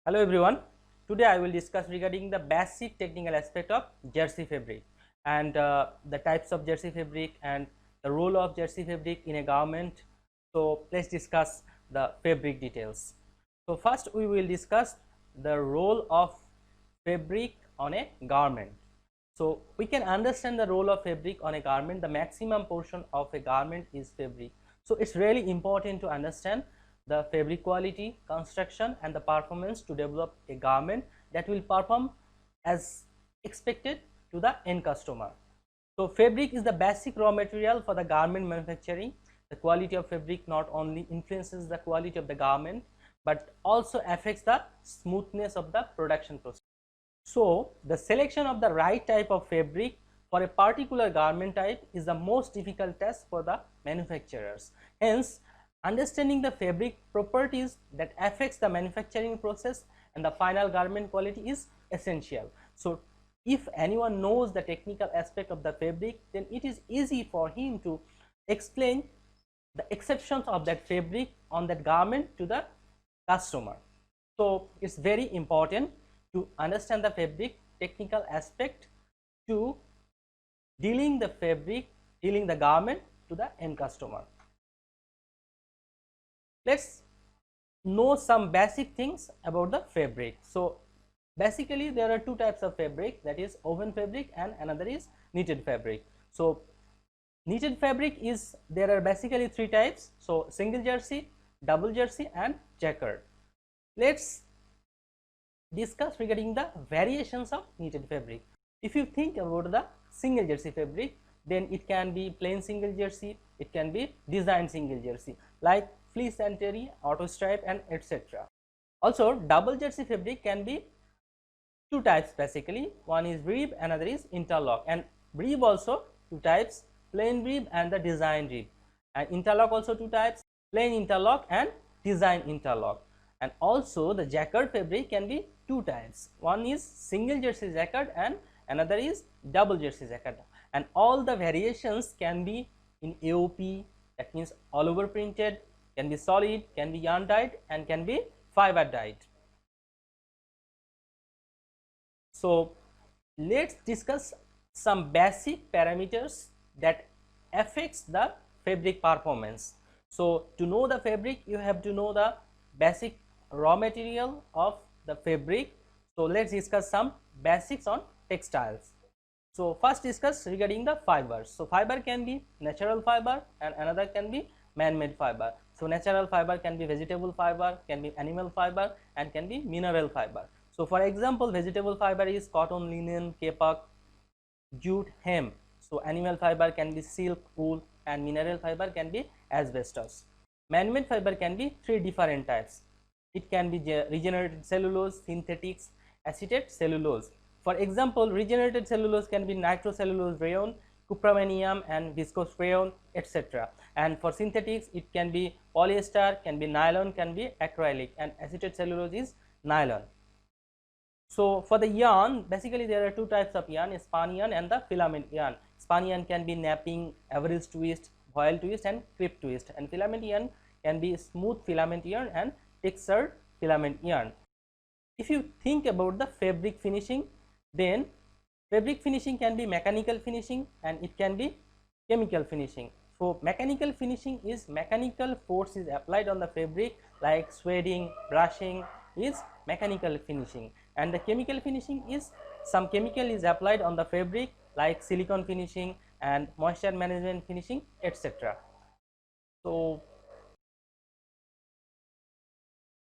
Hello everyone. Today I will discuss regarding the basic technical aspect of jersey fabric and the types of jersey fabric and the role of jersey fabric in a garment. So let's discuss the fabric details. So first we will discuss the role of fabric on a garment. So we can understand the role of fabric on a garment. The maximum portion of a garment is fabric. So it's really important to understand the fabric quality, construction and the performance to develop a garment that will perform as expected to the end customer. So fabric is the basic raw material for the garment manufacturing. The quality of fabric not only influences the quality of the garment but also affects the smoothness of the production process. So the selection of the right type of fabric for a particular garment type is the most difficult task for the manufacturers. Hence, understanding the fabric properties that affects the manufacturing process and the final garment quality is essential. So if anyone knows the technical aspect of the fabric, then it is easy for him to explain the exceptions of that fabric on that garment to the customer. So it's very important to understand the fabric technical aspect to dealing the garment to the end customer. Let's know some basic things about the fabric. So basically there are two types of fabric, that is woven fabric and another is knitted fabric. So knitted fabric is, there are basically three types, so single jersey, double jersey and jacquard. Let's discuss regarding the variations of knitted fabric. If you think about the single jersey fabric, then it can be plain single jersey, it can be designed single jersey like fleece and terry, auto stripe and etc. Also double jersey fabric can be two types basically, one is rib, another is interlock, and rib also two types, plain rib and the design rib, and interlock also two types, plain interlock and design interlock. And also the jacquard fabric can be two types, one is single jersey jacquard and another is double jersey jacquard, and all the variations can be in AOP, that means all over printed, can be solid, can be yarn dyed and can be fiber dyed. So let's discuss some basic parameters that affects the fabric performance. So to know the fabric, you have to know the basic raw material of the fabric. So let's discuss some basics on textiles. So first discuss regarding the fibers. So fiber can be natural fiber and another can be man-made fiber. So natural fiber can be vegetable fiber, can be animal fiber and can be mineral fiber. So for example, vegetable fiber is cotton, linen, kapak, jute, hemp. So animal fiber can be silk, wool and mineral fiber can be asbestos. Man-made fiber can be three different types. It can be regenerated cellulose, synthetics, acetate cellulose. For example, regenerated cellulose can be nitrocellulose rayon, cupramanium and viscose rayon, etc. And for synthetics, it can be polyester, can be nylon, can be acrylic, and acetate cellulose is nylon. So for the yarn, basically there are two types of yarn, spun yarn and the filament yarn. Spun yarn can be napping, average twist, voile twist and crepe twist, and filament yarn can be smooth filament yarn and textured filament yarn. If you think about the fabric finishing, then fabric finishing can be mechanical finishing and it can be chemical finishing. So mechanical finishing is mechanical force is applied on the fabric like sweating, brushing is mechanical finishing, and the chemical finishing is some chemical is applied on the fabric like silicone finishing and moisture management finishing, etc. So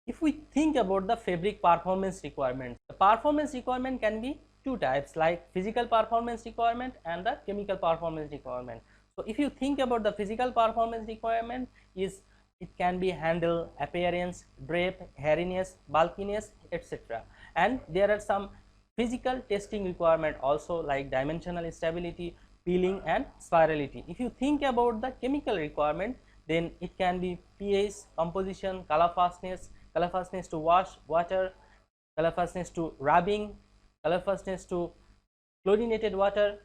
if we think about the fabric performance requirements, the performance requirement can be two types like physical performance requirement and the chemical performance requirement. So if you think about the physical performance requirement, is it can be handle, appearance, drape, hairiness, bulkiness, etc. And there are some physical testing requirement also like dimensional stability, peeling and spirality. If you think about the chemical requirement, then it can be pH, composition, color fastness to wash, water, color fastness to rubbing, color fastness to chlorinated water,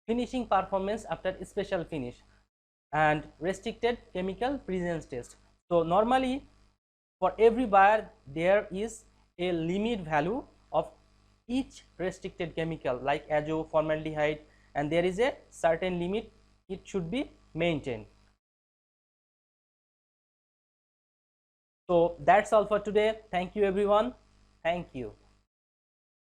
finishing performance after special finish, and restricted chemical presence test. So normally for every buyer there is a limit value of each restricted chemical like azo, formaldehyde, and there is a certain limit it should be maintained. So that's all for today. Thank you everyone. Thank you.